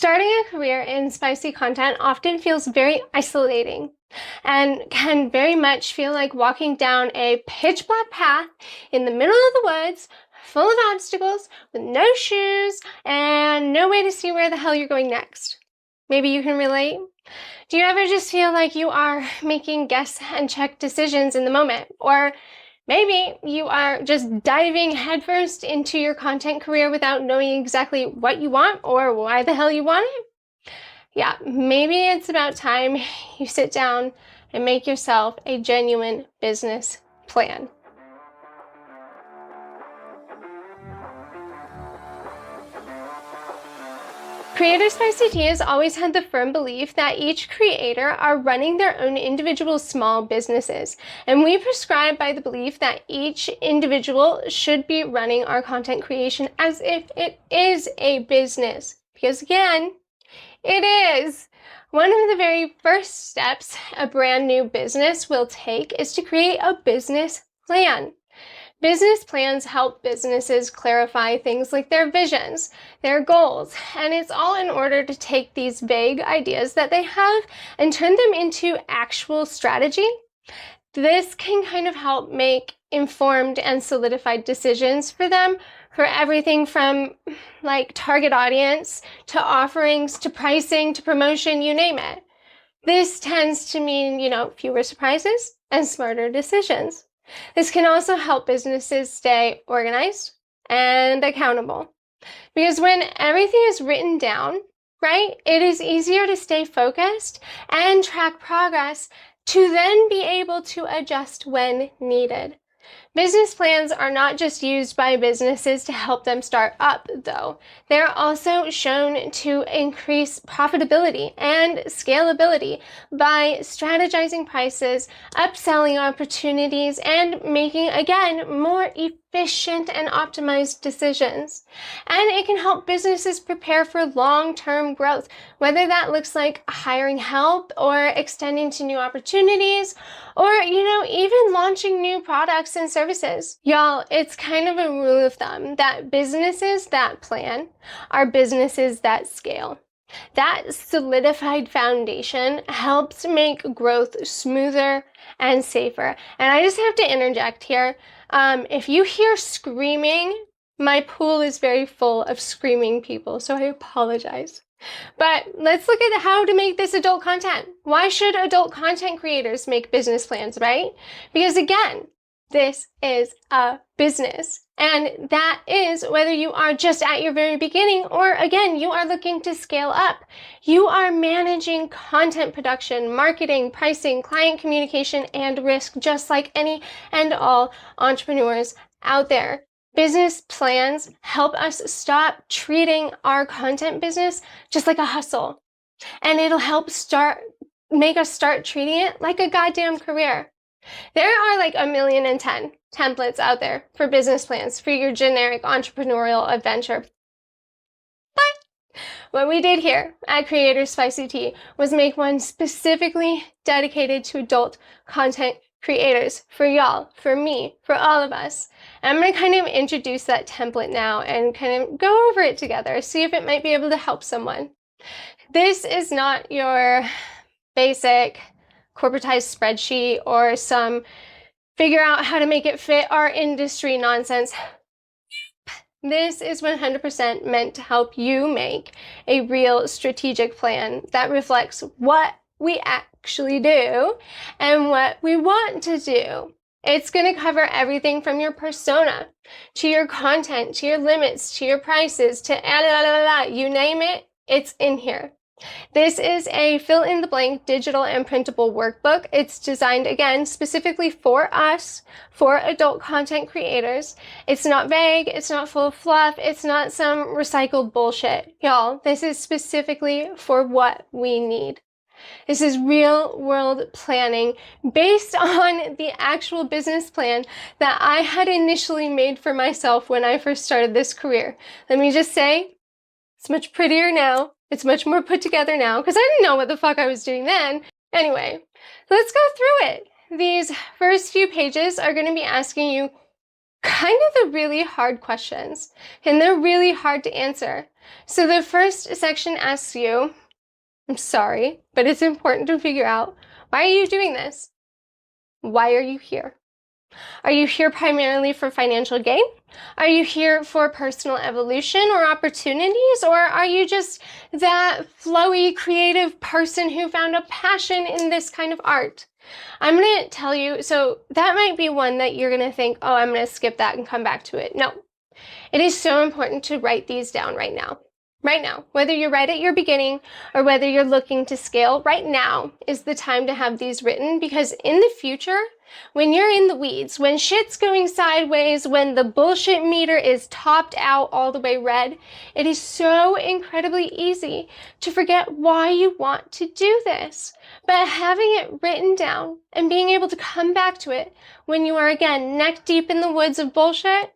Starting a career in spicy content often feels very isolating and can very much feel like walking down a pitch black path in the middle of the woods, full of obstacles, with no shoes, and no way to see where the hell you're going next. Maybe you can relate? Do you ever just feel like you are making guess and check decisions in the moment? Or maybe you are just diving headfirst into your content career without knowing exactly what you want or why the hell you want it? Yeah, maybe it's about time you sit down and make yourself a genuine business plan. Creators by CT has always had the firm belief that each creator are running their own individual small businesses, and we prescribe by the belief that each individual should be running our content creation as if it is a business, because again, it is. One of the very first steps a brand new business will take is to create a business plan. Business plans help businesses clarify things like their visions, their goals, and it's all in order to take these vague ideas that they have and turn them into actual strategy. This can kind of help make informed and solidified decisions for them for everything from like target audience to offerings to pricing to promotion, you name it. This tends to mean, fewer surprises and smarter decisions. This can also help businesses stay organized and accountable. Because when everything is written down, right, it is easier to stay focused and track progress to then be able to adjust when needed. Business plans are not just used by businesses to help them start up, though. They're also shown to increase profitability and scalability by strategizing prices, upselling opportunities, and making, again, more efficient and optimized decisions. And it can help businesses prepare for long-term growth, whether that looks like hiring help or extending to new opportunities, or, even launching new products and services. Y'all, it's kind of a rule of thumb that businesses that plan are businesses that scale. That solidified foundation helps make growth smoother and safer. And I just have to interject here. If you hear screaming, my pool is very full of screaming people, so I apologize. But let's look at how to make this adult content. Why should adult content creators make business plans, right? Because again, this is a business. And that is whether you are just at your very beginning or again, you are looking to scale up. You are managing content production, marketing, pricing, client communication, and risk just like any and all entrepreneurs out there. Business plans help us stop treating our content business just like a hustle. And it'll help make us start treating it like a goddamn career. There are like 1,000,010 templates out there for business plans for your generic entrepreneurial adventure. But what we did here at Creators by CT was make one specifically dedicated to adult content creators, for y'all, for me, for all of us. And I'm going to kind of introduce that template now and kind of go over it together, see if it might be able to help someone. This is not your basic corporatized spreadsheet or some figure out how to make it fit our industry nonsense. This is 100% meant to help you make a real strategic plan that reflects what we actually do and what we want to do. It's going to cover everything from your persona to your content, to your limits, to your prices, to you name it, it's in here. This is a fill-in-the-blank digital and printable workbook. It's designed, again, specifically for us, for adult content creators. It's not vague, it's not full of fluff, it's not some recycled bullshit. Y'all, this is specifically for what we need. This is real-world planning based on the actual business plan that I had initially made for myself when I first started this career. Let me just say, it's much prettier now. It's much more put together now because I didn't know what the fuck I was doing then. Anyway, let's go through it. These first few pages are going to be asking you kind of the really hard questions, and they're really hard to answer. So the first section asks you, I'm sorry, but it's important to figure out, why are you doing this? Why are you here? Are you here primarily for financial gain? Are you here for personal evolution or opportunities? Or are you just that flowy, creative person who found a passion in this kind of art? I'm going to tell you, so that might be one that you're going to think, oh, I'm going to skip that and come back to it. No, it is so important to write these down right now. Right now, whether you're right at your beginning or whether you're looking to scale, right now is the time to have these written, because in the future, when you're in the weeds, when shit's going sideways, when the bullshit meter is topped out all the way red, it is so incredibly easy to forget why you want to do this. But having it written down and being able to come back to it when you are, again, neck deep in the woods of bullshit,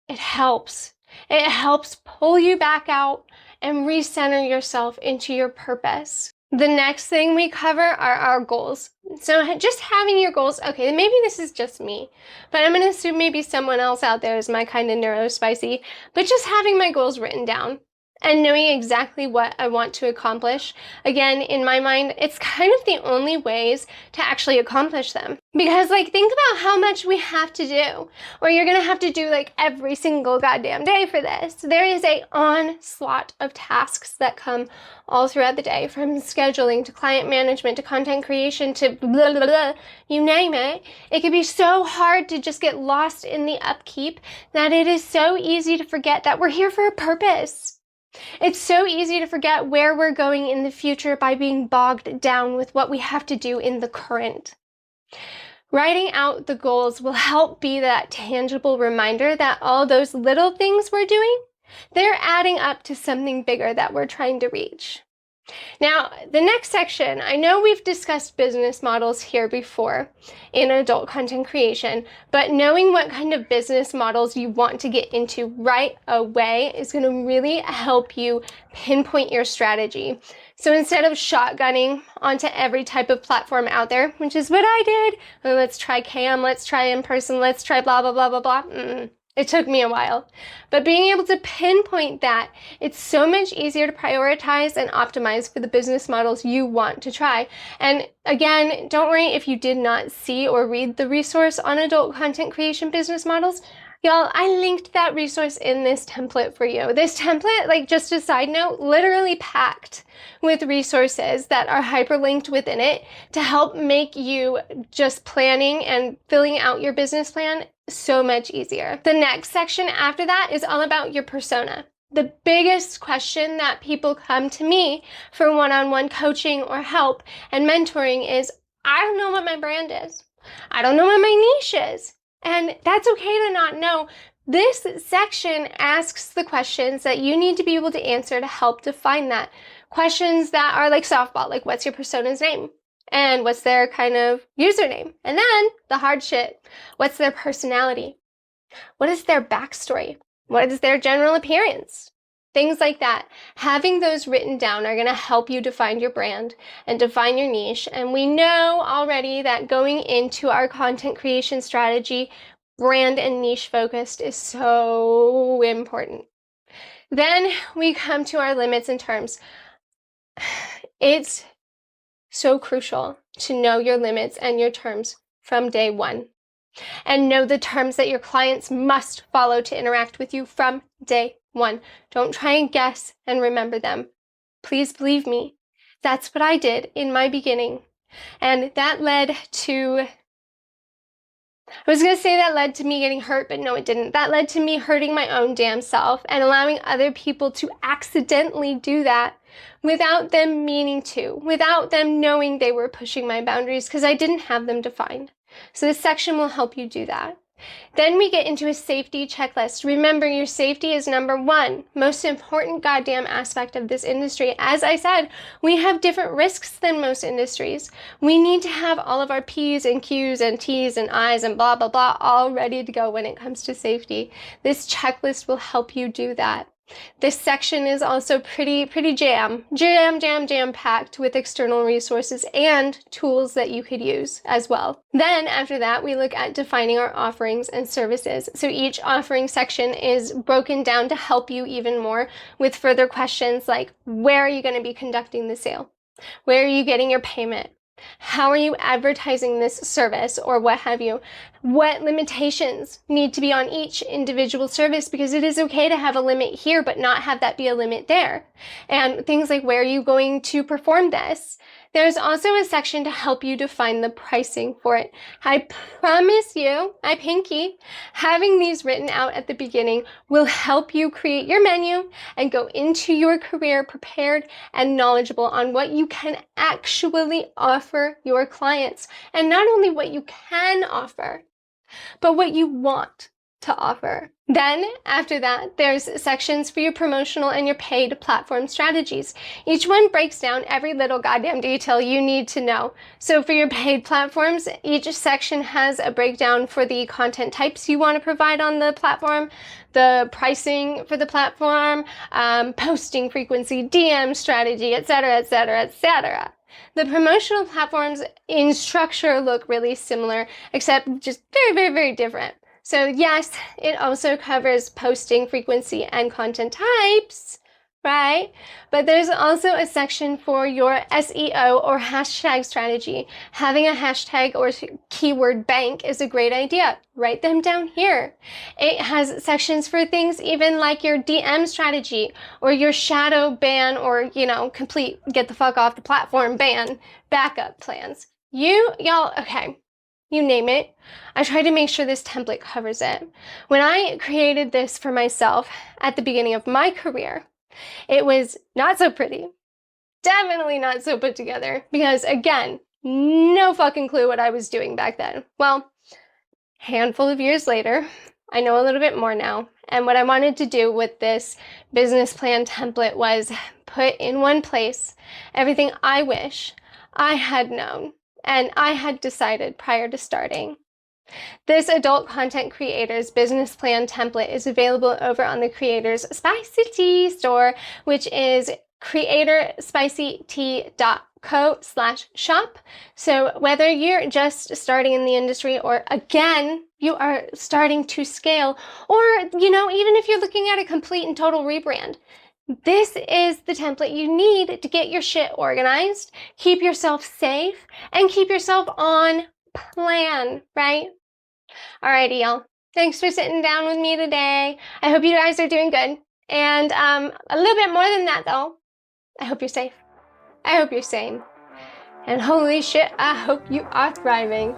it helps. It helps pull you back out and recenter yourself into your purpose. The next thing we cover are our goals. So just having your goals, okay, maybe this is just me, but I'm going to assume maybe someone else out there is my kind of neurospicy, but just having my goals written down and knowing exactly what I want to accomplish. Again, in my mind, it's kind of the only ways to actually accomplish them. Because think about how much we have to do, or you're gonna have to do every single goddamn day for this. There is a onslaught of tasks that come all throughout the day, from scheduling to client management to content creation to blah, blah, blah, you name it. It can be so hard to just get lost in the upkeep that it is so easy to forget that we're here for a purpose. It's so easy to forget where we're going in the future by being bogged down with what we have to do in the current. Writing out the goals will help be that tangible reminder that all those little things we're doing, they're adding up to something bigger that we're trying to reach. Now, the next section, I know we've discussed business models here before in adult content creation, but knowing what kind of business models you want to get into right away is going to really help you pinpoint your strategy. So instead of shotgunning onto every type of platform out there, which is what I did, let's try cam, let's try in person, let's try blah, blah, blah, blah, blah. It took me a while, but being able to pinpoint that, it's so much easier to prioritize and optimize for the business models you want to try. And again, don't worry if you did not see or read the resource on adult content creation business models. Y'all, I linked that resource in this template for you. This template, just a side note, literally packed with resources that are hyperlinked within it to help make you just planning and filling out your business plan so much easier. The next section after that is all about your persona. The biggest question that people come to me for one-on-one coaching or help and mentoring is, I don't know what my brand is. I don't know what my niche is. And that's okay to not know. This section asks the questions that you need to be able to answer to help define that. Questions that are like softball, like what's your persona's name? And what's their kind of username? And then the hard shit, what's their personality? What is their backstory? What is their general appearance? Things like that. Having those written down are going to help you define your brand and define your niche. And we know already that going into our content creation strategy, brand and niche focused is so important. Then we come to our limits and terms. It's so crucial to know your limits and your terms from day one. And know the terms that your clients must follow to interact with you from day one. Don't try and guess and remember them. Please believe me. That's what I did in my beginning. And that led to, I was going to say that led to me getting hurt, but no, it didn't. That led to me hurting my own damn self and allowing other people to accidentally do that without them meaning to, without them knowing they were pushing my boundaries because I didn't have them defined. So this section will help you do that. Then we get into a safety checklist. Remember, your safety is number one, most important goddamn aspect of this industry. As I said, we have different risks than most industries. We need to have all of our P's and Q's and T's and I's and blah, blah, blah all ready to go when it comes to safety. This checklist will help you do that. This section is also pretty jam packed with external resources and tools that you could use as well. Then after that, we look at defining our offerings and services. So each offering section is broken down to help you even more with further questions like, where are you going to be conducting the sale? Where are you getting your payment? How are you advertising this service or what have you? What limitations need to be on each individual service, because it is okay to have a limit here but not have that be a limit there. And things like, where are you going to perform this? There's also a section to help you define the pricing for it. I promise you, I pinky, having these written out at the beginning will help you create your menu and go into your career prepared and knowledgeable on what you can actually offer your clients. And not only what you can offer, but what you want to offer. Then after that, there's sections for your promotional and your paid platform strategies. Each one breaks down every little goddamn detail you need to know. So for your paid platforms, each section has a breakdown for the content types you want to provide on the platform, the pricing for the platform, posting frequency, DM strategy, etc., etc., etc. The promotional platforms in structure look really similar, except just very different. So yes, it also covers posting frequency and content types, right? But there's also a section for your SEO or hashtag strategy. Having a hashtag or keyword bank is a great idea. Write them down here. It has sections for things even like your DM strategy or your shadow ban or, complete get the fuck off the platform ban backup plans. Y'all, okay. You name it. I tried to make sure this template covers it. When I created this for myself at the beginning of my career, it was not so pretty. Definitely not so put together because, again, no fucking clue what I was doing back then. Well, handful of years later, I know a little bit more now. And what I wanted to do with this business plan template was put in one place everything I wish I had known and I had decided prior to starting. This adult content creators business plan template is available over on the Creators Spicy Tea store, which is creatorspicytea.co/shop. So whether you're just starting in the industry or again, you are starting to scale, or, even if you're looking at a complete and total rebrand, this is the template you need to get your shit organized, keep yourself safe, and keep yourself on plan, right? Alrighty, y'all. Thanks for sitting down with me today. I hope you guys are doing good. And a little bit more than that, though. I hope you're safe. I hope you're sane. And holy shit, I hope you are thriving.